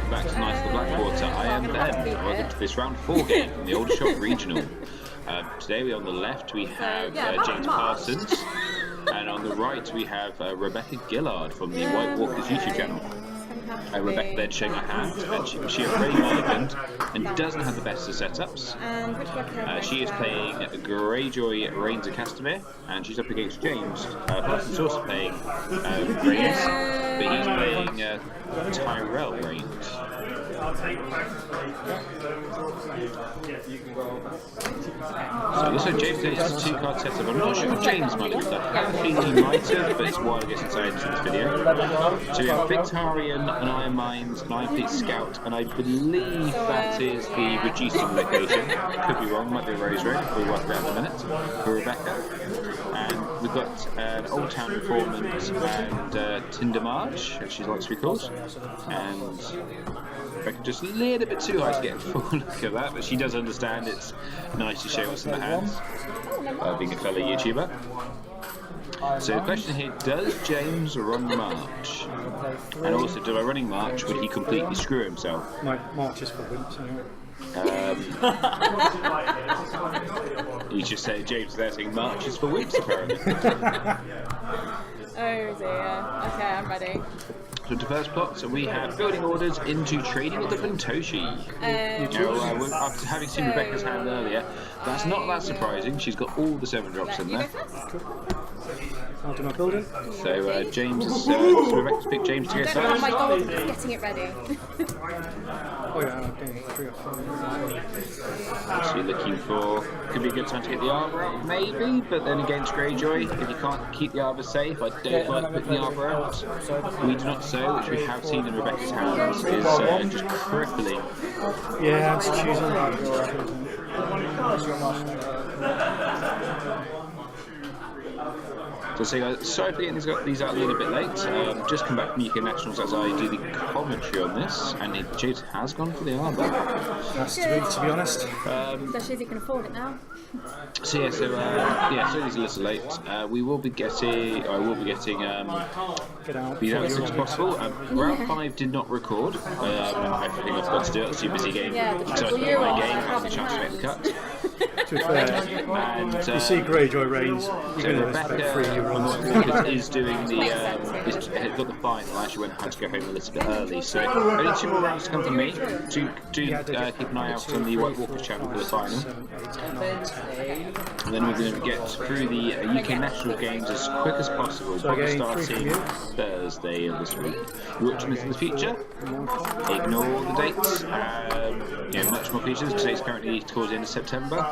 welcome back to Nice the Blackwater. I am Ben, and welcome to this round 4 game from the Aldershot Regional. Today on the left we have James Parsons, and on the right we have Rebecca Gillard from the White Walkers YouTube channel. Rebecca then showing her hand, and she is very Ireland and doesn't have the best of setups. She is playing Greyjoy Reigns of Castamere, and she's up against James. Parsons is also playing Reigns, but he's playing Tyrell Reigns. So it looks like James has a 2-card setup. I'm not sure if James might have done that. I have a feeling he might have, but it's a while ago since I edited this video. So we have Victorian, an Iron Mines, an Iron Fleet Scout, and I believe that is the reducing location. Could be wrong, might be a Rose Red. We'll work it out in a minute. For Rebecca. And we've got an Old Town Informant and Tinder March, as she likes to be called. And Rebecca just a little bit too high to get a full look at that, but she does understand it's nice to show what's in the hands, being a fellow YouTuber. So the question here, does James run March? And also, by running March, would he completely screw himself? March is for wimps anyway. You just say James there saying March is for wimps apparently. Oh dear. Okay, I'm ready. So the first plot, so we have building orders into trading with the Fantoshi. After having seen Rebecca's hand earlier, that's not that surprising. She's got all the 7 drops in there. I'll do my building. So James is Rebecca's picked James to get started. Oh my god, he's getting it ready. Oh yeah, I'm doing 3 or 4. So you're looking for, could be a good time to get the Arbor out, maybe, but then against Greyjoy, if you can't keep the Arbor safe, I don't like putting the Arbor out. We do not sow, which we have seen in Rebecca's hands, is just crippling. Yeah, it's choosing. So sorry for getting these out a little bit late. Just come back from UK Nationals as I do the commentary on this, and James has gone for the Arbor. Has to be honest. Especially if you can afford it now. So it's a little late. We will be getting, I will be getting these out as soon as possible. Round 5 did not record. I think I forgot to do it. I was too busy getting excited about my game, having a chance to make the cut. To be fair, you see Greyjoy Reigns. So Rebecca is doing the has got the final. Actually, had to go home a little bit early. So only 2 more rounds to come from me. Do keep an eye out on the White Walkers channel for the final. And then we're going to get through the UK National games as quick as possible. Probably starting Thursday of this week. You're watching this in the future. Ignore the dates. Much more features. Today's currently towards the end of September.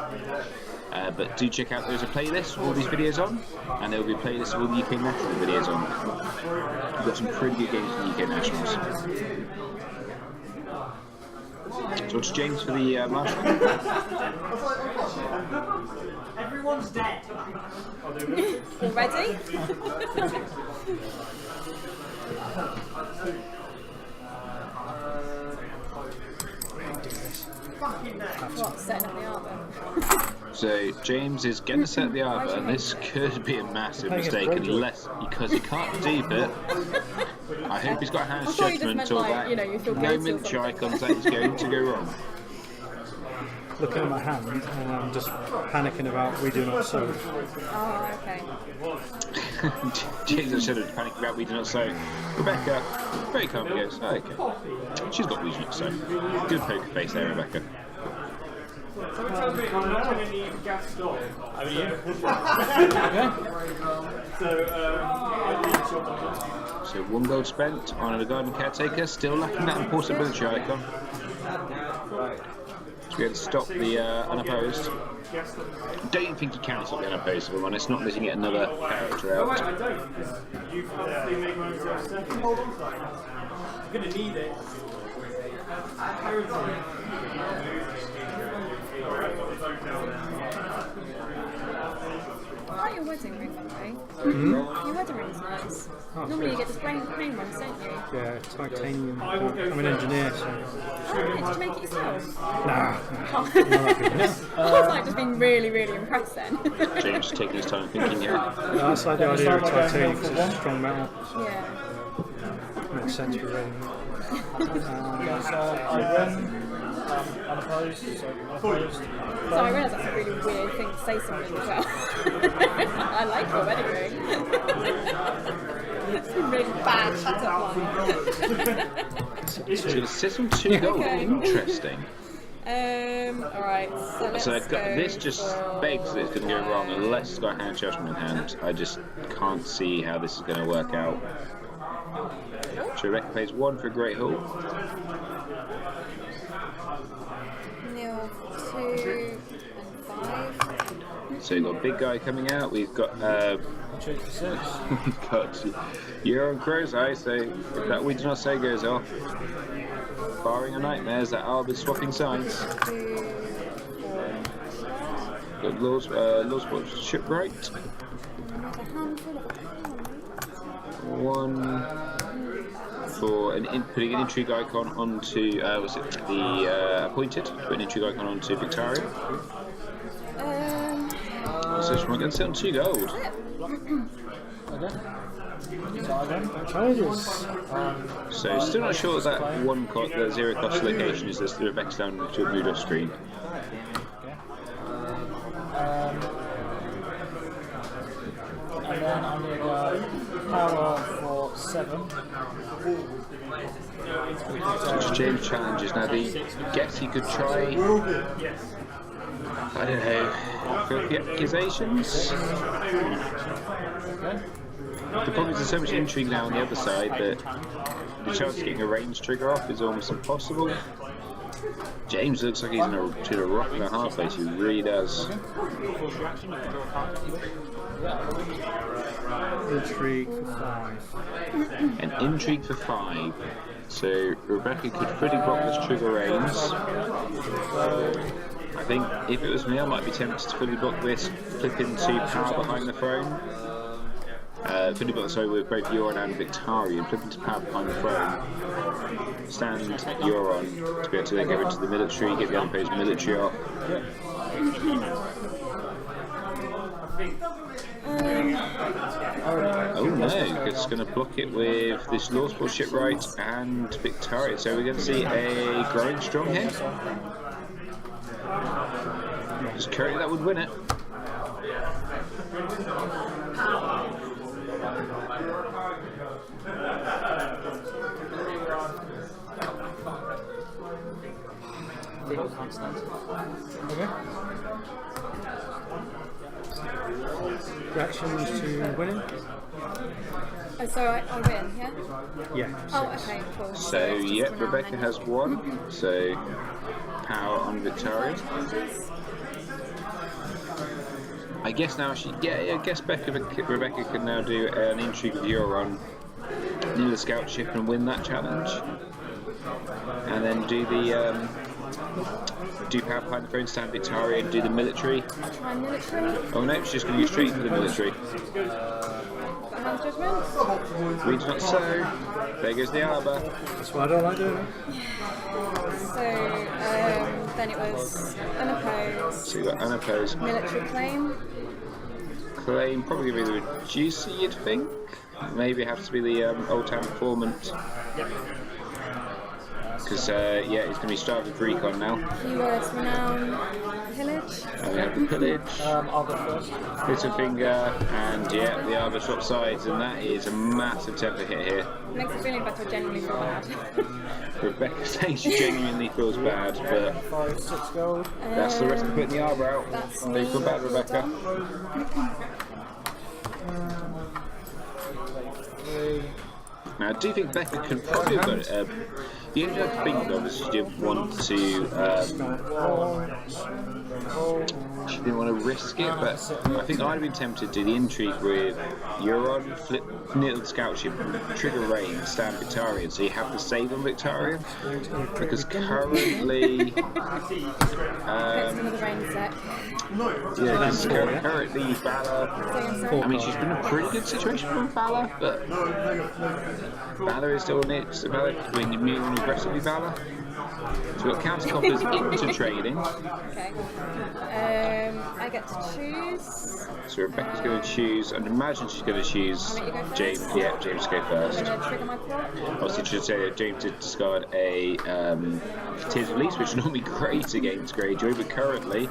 But do check out, there's a playlist with all these videos on, and there will be a playlist with all the UK National videos on. We've got some pretty good games from the UK Nationals. So it's James for the Marshall. Everyone's dead. Ready? What, setting up the Arbor? So James is going to set the Arbor, and this could be a massive mistake because he can't deep it. I hope he's got Hand's judgment or that moment icons that is going to go wrong. Looking at my hand, and I'm just panicking about we do not sow. Oh, okay. James should have panicked about we do not sow. Rebecca very calmly goes, oh, okay. She's got we do not sow. Good poker face there, Rebecca. Someone tells me I'm not going to need gas stove. I mean, So 1 gold spent on a garden caretaker, still lacking that important military icon. So we had to stop the unopposed. Don't think he can stop the unopposed, if I'm honest, not letting get another character out. I don't. You obviously make my own second. Hold on to that. I'm going to need it. I like your wedding ring, by the way. Your wedding ring's nice. Normally you get the plain ones, don't you? Yeah, titanium. I'm an engineer, so. Oh, did you make it yourself? Nah. I was like just being really, really impressed then. James taking his time thinking, That's like the idea of titanium because it's a strong metal. Yeah. Makes sense for rain. Yeah, so I run unopposed, so unopposed. So I realise that's a really weird thing to say something as well. I like your wedding ring. It's a really bad shut-up So the system 2 gold. Okay. Interesting. Alright, so let's So go this just for... begs that it's going to go wrong unless it's got hand judgment in hand. I just can't see how this is going to work out. So Rebecca plays 1 for Great Hall. Nil, 2 and 5. So we've got a big guy coming out. We've got Check for 6. we've got you're on Greyjoy, so if that we do not say goes off. Barring a nightmares, that Arbor's swapping sides. 2, 4, Got Lordsport Shipwright. another handful of 1 for putting an intrigue icon onto was it the appointed? Put an intrigue icon onto Victoria. So we're going to sit on 2 gold. Okay. So again, Charges. So still not sure that that 0 cost location is the Rebecca's down to a mood off screen. and then I'm going to go power for 7. So James challenges. Now the guess he could try, I don't know, for the accusations. The problem is there's so much intrigue now on the other side that the chance of getting a range trigger off is almost impossible. James looks like he's in a rock and a hard place, he really does. Intrigue for 5. An intrigue for 5. So Rebecca could fully block this trigger range. I think if it was me, I might be tempted to fully block this, flip into power behind the throne. Fully block, sorry, with both Euron and Victarion, flip into power behind the throne. Stand Euron to be able to then go into the military, get the unopposed military off. Oh no, it's going to block it with this Lordsport Shipwright and Victoria. So we're going to see a growing strong here. Just currently that would win it. Okay. Reactions to winning? Oh, so I win, yeah? Yeah. Oh, okay, cool. So it's yeah, just Rebecca around has 1. So power on Victoria. I guess now I guess Rebecca can now do an intrigue with Euron, near the scout ship and win that challenge, and then do the do power behind the throne, stand Victoria, and do the military. Try military. Oh no, she's just going to go straight for the military. Got hand judgment. Reads not so. There goes the arbour. That's what I don't like doing. So then it was unopposed. So you got unopposed. Military claim. Claim probably going to be the reducer, you'd think. Maybe it has to be the old town informant. Because yeah, it's going to be starved with recon now. Keywords renown. Pillage. And we have the pillage, I'll go first. Littlefinger, and yeah, the Aldershot sides, and that is a massive temper hit here. Makes it feeling better. Genuinely feel bad. Rebecca saying she genuinely feels bad, but 5, 6 gold. that's the risk of putting the arbor out. That's Don't me. feel bad, Rebecca. 3. Now, I do think Becca could probably have got the only other thing, obviously, she didn't want to. She didn't want to risk it, but I think I'd have been tempted to do the intrigue with Euron, flip near the scout ship, trigger rain, stand Victarion, so you have to save on Victarion. Because currently. Next another rain set. Yeah, because currently Valor. I mean, she's been in a pretty good situation for Valor, but Valor is still in it. So Valor, when you're moving aggressively, Valor. So we've got counter coppers into trading. Okay. I get to choose. So Rebecca's going to choose, and imagine she's going to choose James. Yeah, James go first. I'm going to trigger my claw. Obviously, I should say that James did discard a Tears Release, which is normally great against Greyjoy, but currently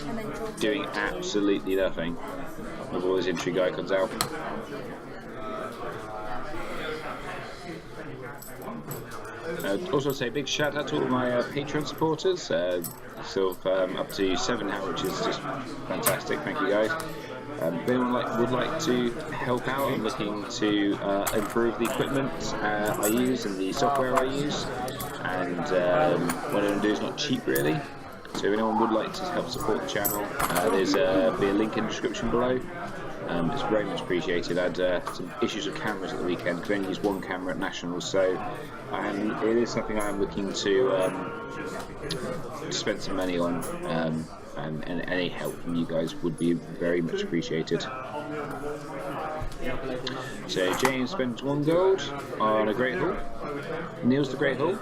And then draw. doing absolutely nothing with all his intrigue icons out. Also say a big shout out to all of my Patreon supporters, up to 7 now, which is just fantastic. Thank you guys. If anyone would like to help out, I'm looking to improve the equipment I use and the software I use, and what I'm going to do is not cheap really. So if anyone would like to help support the channel, there's be a link in the description below. It's very much appreciated. I had some issues with cameras at the weekend, could only use one camera at Nationals, so it is something I'm looking to spend some money on, and any help from you guys would be very much appreciated. So James spends 1 gold on a Great Hall, Neil's the Great Hall.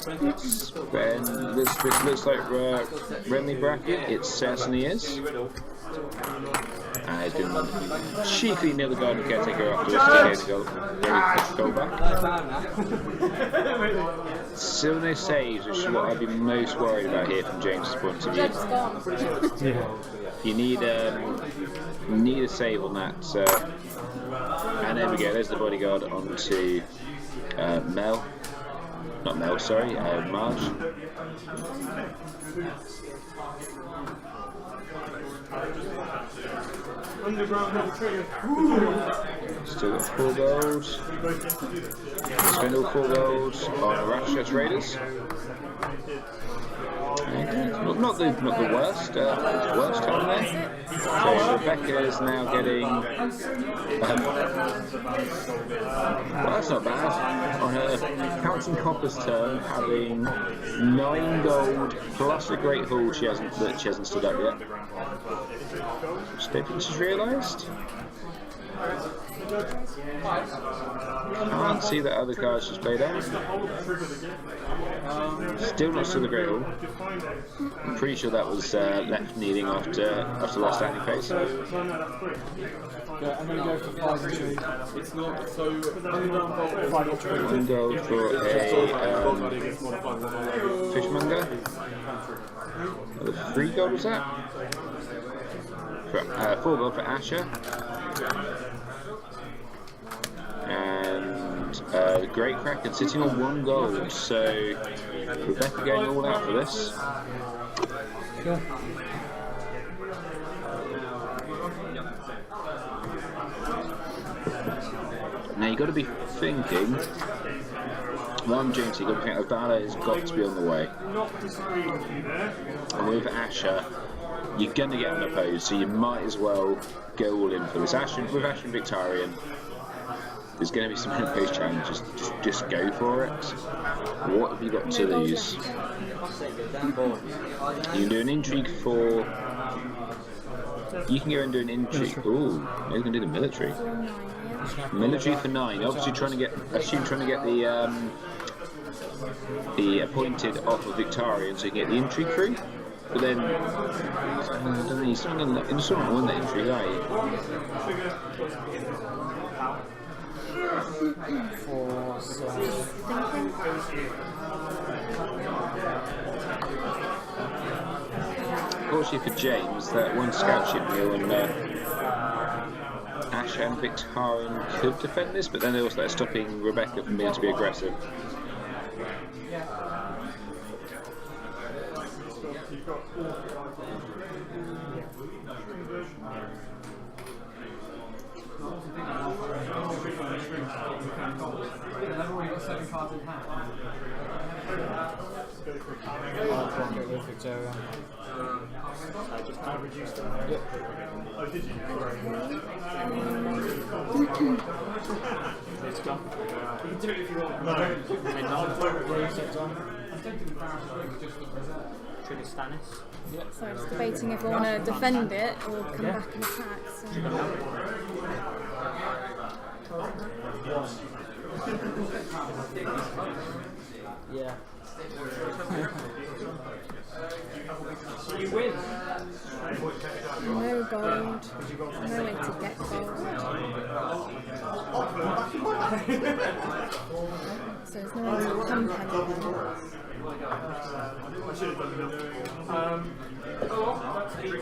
This looks like Renly bracket, it certainly is. He's been cheekily near the Garden Caretaker afterwards to go back. Still no saves, which is what I'd be most worried about here from James' point of view. Judge's gone. You need a save on that. And there we go, there's the bodyguard onto Mel. Not Mel, sorry, Marge. Still got 4 gold. Spend all 4 gold on Aldershot Raiders. Not the worst. Worst time there. So Rebecca is now getting. Well, that's not bad. On her counting coppers turn, having 9 gold plus a Great Hall she hasn't stood up yet. Just don't think she's realised. Can't see that other card she's played out. Still not still the Great Hall. I'm pretty sure that was left needing after last standing phase. Yeah, I'm going to go for 5 and 2. It's not so. 5 and 2. 1 gold for a fishmonger. 3 gold was that? 4 gold for Asher. And the Great Kraken sitting on 1 gold, so Rebecca going all out for this. Sure. Now you've got to be thinking, one James, you've got to think that Valor has got to be on the way. And with Asher, you're going to get unopposed, so you might as well go all in for this. With Asher and Victorian, there's going to be some unopposed challenges. Just go for it. What have you got to lose? You can do an intrigue for. You can go and do an intrigue. Ooh, you're going to do the military. Military for 9. Obviously trying to get the appointed off of Victorian, so you can get the intrigue through. But then, I don't know, you're still not going to win that intrigue, are you? 4, 7. Fortunately for James, that one scout ship deal and Ash and Victorian could defend this, but then they also stopping Rebecca from being able to be aggressive. Victoria. It's gone. You can do it if you want. I mean, not. I'm taking the power just to present. trigger Stannis. So I'm just debating if I want to defend it or come back and attack. So. Yeah. You win. No gold. No way to get gold. So there's no way to pump anyone.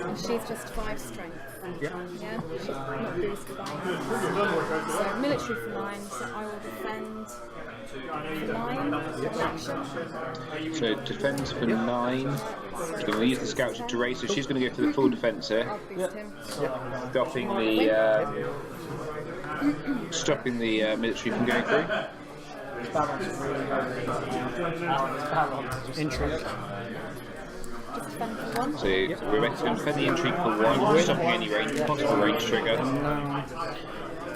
And she's just 5 strength. Yeah. She's not boosted by anything. So military for 9, so I will defend for 9 action. So defense for 9. She's going to use the scout to race, so she's going to go for the full defense here. I'll boost him. Stopping the military from going through. Intrigue. Just defend for 1. So Rebecca's going to defend the intrigue for 1, stopping any possible range trigger.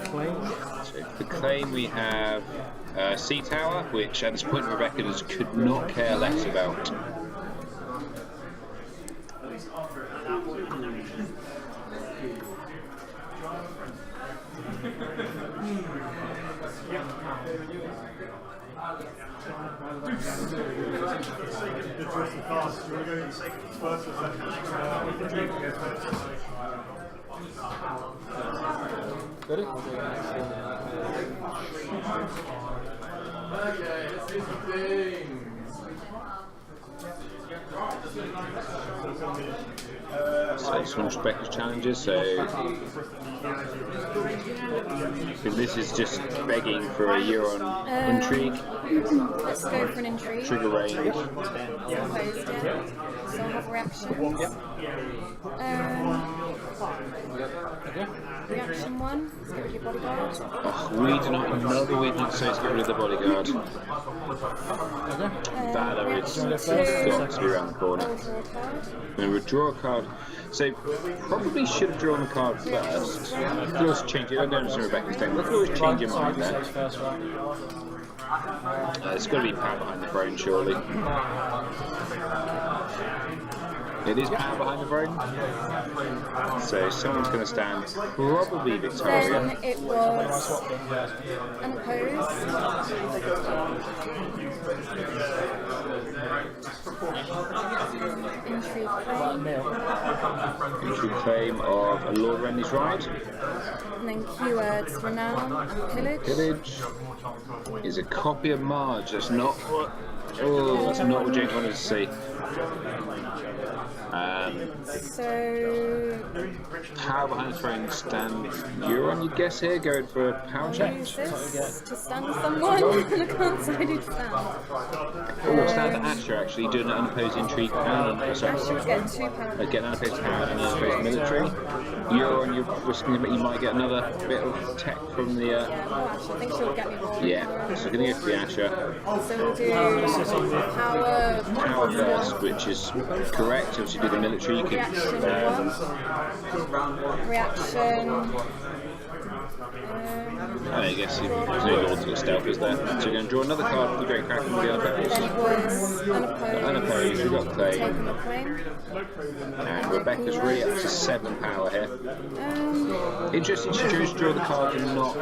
Claim. So for claim we have Sea Tower, which at this point Rebecca just could not care less about. Ready? Okay, let's do some things. So this one's Rebecca's challenges, so this is just begging for a year on intrigue. Let's go for an intrigue. Trigger range. Opposed, yeah. So I'll have reactions. Reaction 1, let's get rid of your bodyguard. Oh, we do not another weird not so to get rid of the bodyguard. Valor is got to be around the corner. I'll draw a card. And we'll draw a card. So probably should have drawn the card first. You can always change it. I don't understand Rebecca's thing. We can always change your mind there. It's got to be power behind the throne, surely. It is power behind the throne. So someone's going to stand, probably Victoria. Then it was unopposed. Intrigue claim. Intrigue claim of a Lord Renly's Ride. And then keywords renown and pillage. Pillage is a copy of Marge. That's not what. Oh, that's not what James wanted to see. So Power behind the throne stand. You're on your guess here, going for a power check. use this to stun someone. I can't say I do stand. Or stand for Asher actually, doing an unopposed intrigue and Asher's getting 2 power. get an unopposed power and an unopposed military. You're on your risking that you might get another bit of tech from the. Yeah, well, Asher, I think she'll get me more. Yeah, so we're going to go for the Asher. So we'll do power. Power first, which is correct. Obviously, do the military. You can. Reaction. I guess there's no Lords of Stealth, is there? So you're going to draw another card for the Great Kraken with the unopposed. Then it was unopposed. Unopposed, we've got claim. Taking the claim. And Rebecca's really up to 7 power here. Interesting, she chose to draw the card and not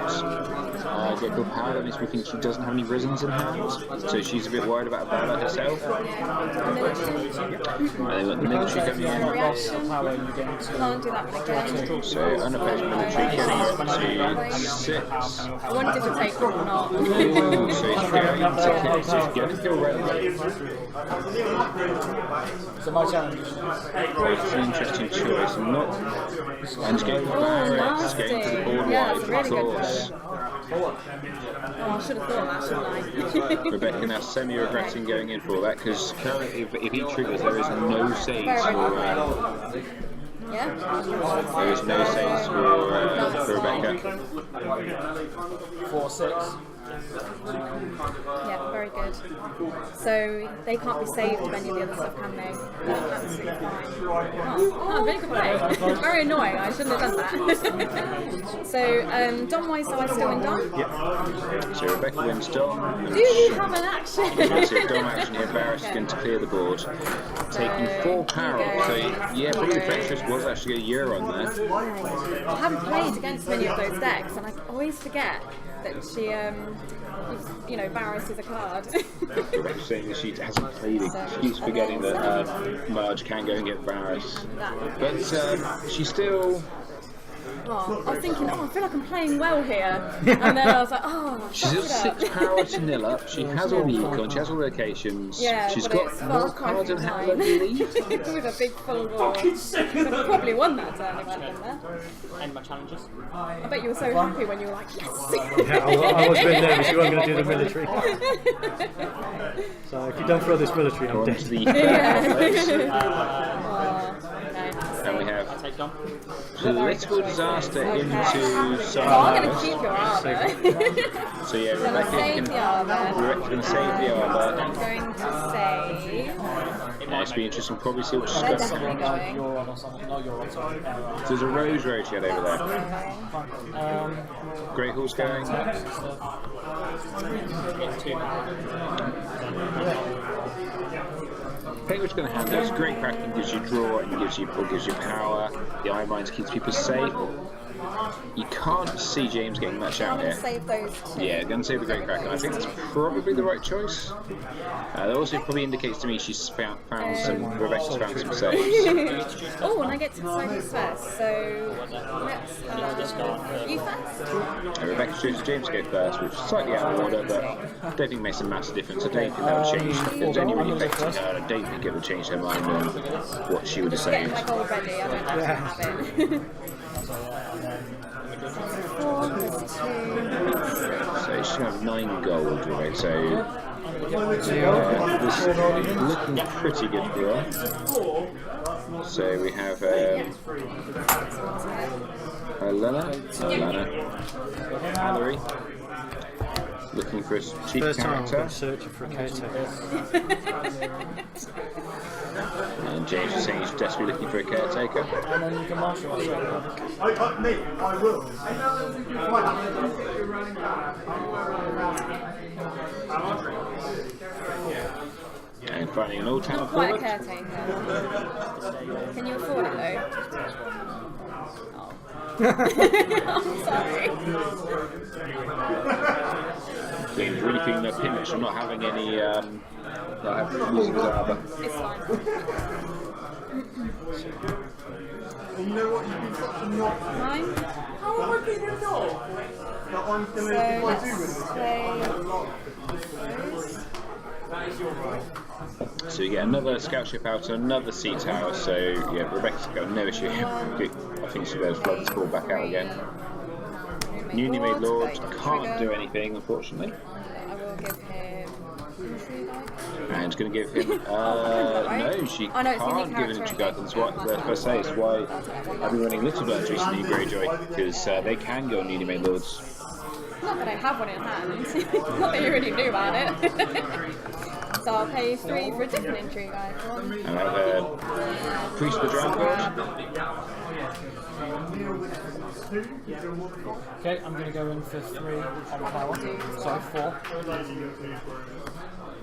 get good power. That means we think she doesn't have any Risens in hand. So she's a bit worried about Valor herself. Yeah. Military. And then got the military coming in. Reaction. Can't do that again. So unopposed military getting up to 6. I wondered if to take one or not. So he's going to kill Red. So my challenge. It's an interesting choice. And it's going for Barrett, it's going for the board Yeah, wide, it's a really of good course. Oh, I should have thought that, shouldn't I? Rebecca now semi-regretting going in for all that, because currently if he triggers there is no saves for Yeah? there is no saves for Rebecca. 4-6. Yeah, very good. So they can't be saved with any of the other stuff, can they? They're absolutely fine. Oh, really good play. Very annoying. I shouldn't have done that. So, Dom-wise, so I still in Dom? Yep. So Rebecca wins Dom. Do you have an action? So Dom action here, Barris is going to clear the board. Taking 4 power. So yeah, probably Precious was actually a year on there. I haven't played against many of those decks, and I always forget that she, you know, Barris is a card. Rebecca's saying that she hasn't played it. She keeps forgetting that Marge can go and get Barris. But she's still... Oh, I was thinking, I feel like I'm playing well here. And then I was like, she's at 6 power to nil up. She has all the econ, she has all the locations. Yeah, she's but got it's more far cards than cry her from lead. With a big full wall. Could have probably won that turn if I'd been there. End my challenges. I bet you were so happy when you were like, yes! Yeah, I was a bit nervous you weren't going to do the military. So if you don't throw this military, I'm On to dead. the and we I have take Dom. political disaster into So I'm going to keep Sarah. your armour. So yeah, I'm going to save the armour. Rebecca's going to save the armour. I'm going to save. It's been interesting, probably see what she's They're got. definitely going. You're on or something. No, you're on, sorry. So there's a Rose Road over there. Great Hall's going. It's 2 Penguin's going to handle it. It's great cracking, gives you draw and gives you power. The Iron Mines keeps people safe. You can't see James getting much I'm out going to here. save those two. Yeah, going to save the Great Kraken. I think that's probably the right choice. That also probably indicates to me she's found some. Rebecca's found some saves. Oh, and I get to decide who's first. So let's have you first. Rebecca's chosen James to go first, which is slightly out of order, but I don't think it makes a massive difference. I don't think that would change. It was only really affecting her, and I don't think it would change her mind on what she would have Getting saved. like already, I don't actually have it. 4 plus 2. So she should have 9 gold, right? So this is looking pretty good for her. So we have Lana, Valerie, looking for a cheap First time I've character. been searching for a caretaker. And James is saying he's desperately looking for a caretaker. And then you can marshal us. I will. And finding an all-town Not quite a forward. caretaker. Can you afford it though? Oh. I'm sorry. James really feeling the pinch from not having any, not having losing his armor. It's fine. You know what? You've been such a knock. Mine? How am I being a knock? That I'm So going to, if I do let's win play. that is your right. So you get another scout ship out and another sea tower, so yeah, Rebecca's got no issue. I think she goes flood this ball back out again. Newly made Lord can't do anything, unfortunately. I will give him. And going to give him. No, she Oh, no, it's a can't unique give an character, entry guide. That's what I was going to say. It's why I've been running Little Birds recently in Greyjoy, because they can go on newly made Lords. Not that I have one in hand. Not that you already knew about it. So I'll pay 3 for a different intrigue icon. And I have Priest of the Drowned God. Okay, I'm going to go in for 3 on power. Sorry, 4.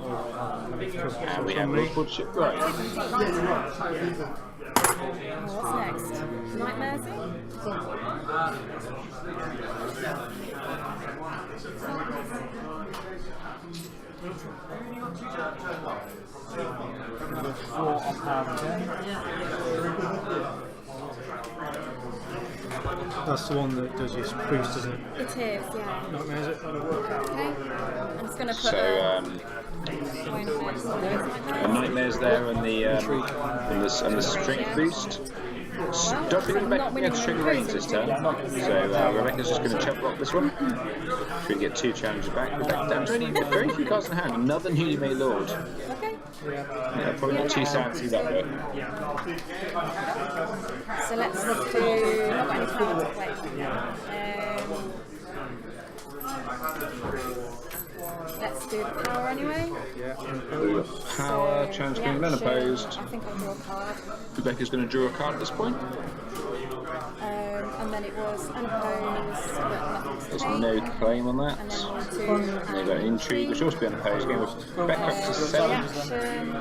And we have multiple shipwright. What's next? Nightmares? On power again. That's the one that does your boost, isn't it? It is, yeah. Nightmare, is it? Okay. I'm just going to put So the Nightmares there and the Strength boost. Stopping Rebecca from getting trigger range this turn. So Rebecca's just going to chop block this one. She can get 2 challenges back. Rebecca down to only very few cards in hand. Another newly made Lord. Okay. Yeah, probably not too sad to see that though. So let's do. Not got any power to play. Let's do the power anyway. Power, chance being unopposed. I think I'll draw a card. Rebecca's going to draw a card at this point. And then it was unopposed, but nothing's There's paid. no claim on that. And then we'll do They've got intrigue, which will also be unopposed. Again, with Rebecca up to 7. reaction.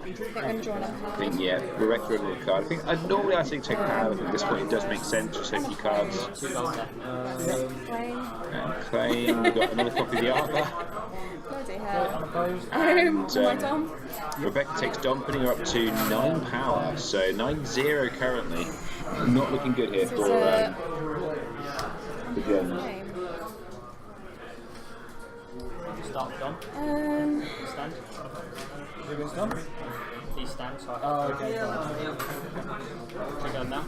I think I'm going to draw another I card. think, yeah, Rebecca will draw a card. I think normally I think take power, but at this point it does make sense to take a few cards. Claim. And claim, we've got another copy of the art back. Bloody hell. My Dom. Rebecca takes Dom, putting her up to 9 power, so 9-0 currently. Not looking good here This for is a the Gems. game. Start with Dom. Stand. Who goes Dom? Please stand. So Oh, okay. Trigger now.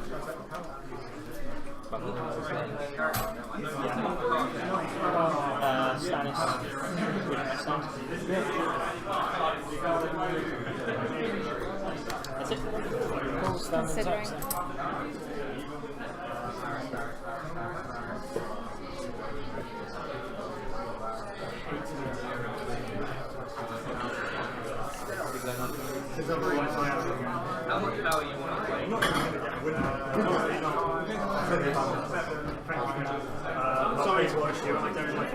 Stannis. Stand. That's it. Considering. How much power you want to Sorry to watch you, I don't like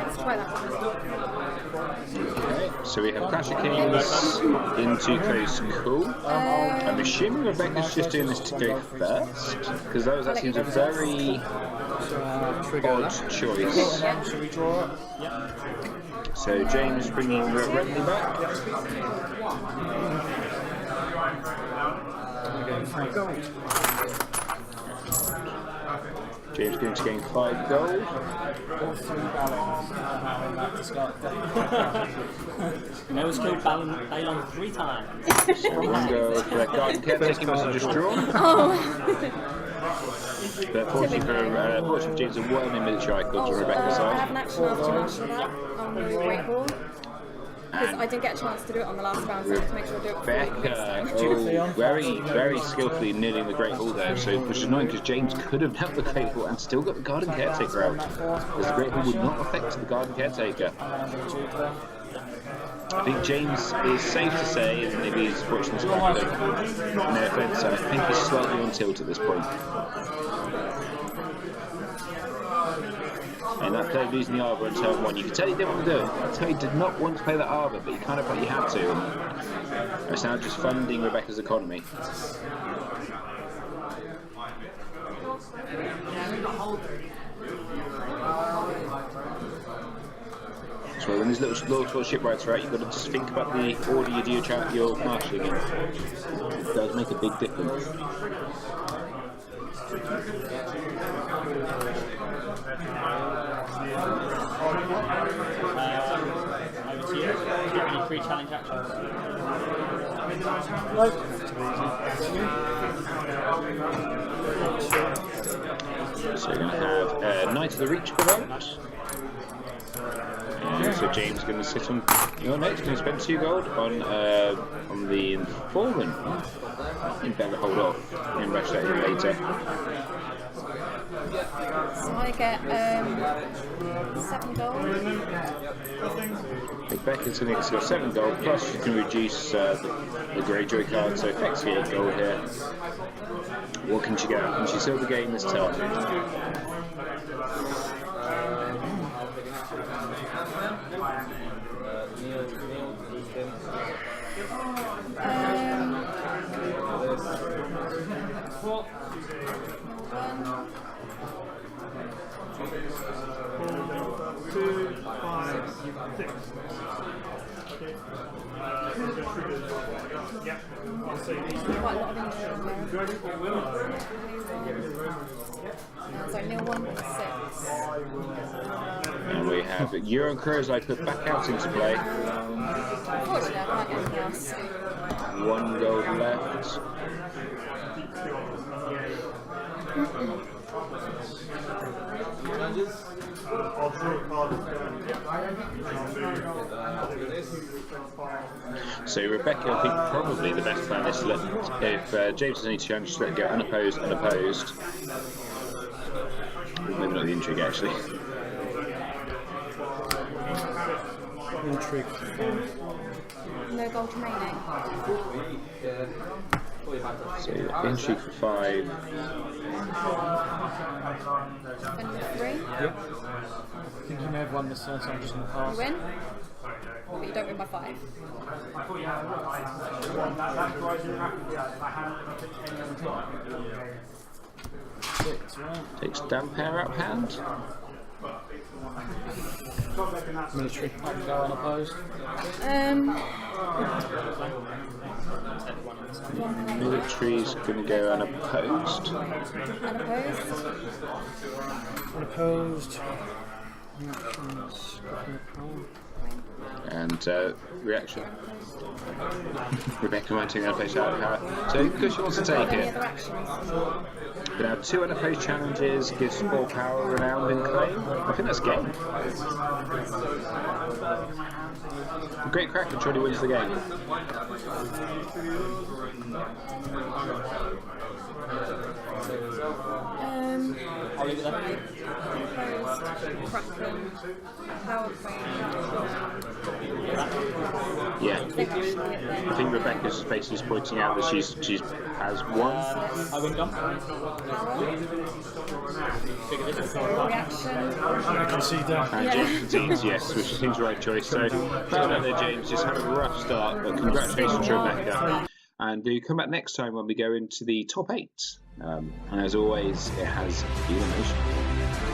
Let's try that one. Okay, so we have Clash of Kings into Coast Cool. I'm assuming Rebecca's just doing this to go first, because that seems a very odd choice. Should we draw it? So James bringing Renly back. James going to gain 5 gold. No one's killed Balon 3 times. So 1 gold for that guard caretaking must have just drawn. But fortunately for James, a worm in military icon to Rebecca's I have an side. action after martial that on the Great Hall. Because I didn't get a chance to do it on the last round, so I have to make sure I do it before next time. Rebecca, very skillfully nailing the Great Hall there, so which is annoying because James could have nailed the Great Hall and still got the Garden Caretaker out. Because the Great Hall would not affect the Garden Caretaker. I think James is safe to say, and maybe he's watching this back, no offence, I think he's slightly on tilt at this point. And that player losing the Arbor on turn 1, you could tell he didn't want to do it. I tell you, he did not want to play that Arbor, but he kind of felt he had to. And it's now just funding Rebecca's economy. So when these little sort of shipwrights are out, you've got to just think about the order you do your marshalling in. It does make a big difference. Over to you. Do you have any free challenge actions? So we're going to have Knight of the Reach event. So James is going to sit on your next. Going to spend 2 gold on the Informant. You better hold off and rush that in later. So I get 7 gold. Rebecca's going to get 7 gold, plus you can reduce the Greyjoy card, so effectively 8 gold here. What can she get? Can she seal the game this turn? Quite a lot of intrigue there. So nil 1 6. And we have Euron Cruz I put back out into play. Unfortunately, I can't get anything else. 1 gold left. I'll draw a card. So Rebecca, I think probably the best plan is to let, if James has any challenge, just let it go unopposed, unopposed. Maybe not the intrigue actually. Intrigue. No gold remaining. So intrigue for 5. Spend with 3. Yep. I think you may have won this turn, so I'm just going to pass. You win, but you don't win by 5. Six, right? Takes damp air out of hand. Military. I can go unopposed. Military's going to go unopposed. Unopposed. Unopposed. And reaction. Rebecca might take unopposed out of power. So because she wants to take Any it, other actions? but now 2 unopposed challenges gives 4 power, renown, and claim. I think that's game. The Great Kraken surely wins the game. I'll leave it there. Opposed. Kraken. Power Queen. Yeah. I think I should hit I then. think Rebecca's basically just pointing out that she has 1. I win gun. Power. Reaction. I can see that. And James concedes, yes, which seems the right choice. So, well done there, James. Just had a rough start, but congratulations to Rebecca. And do come back next time when we go into the top 8. And as always, it has been emotional.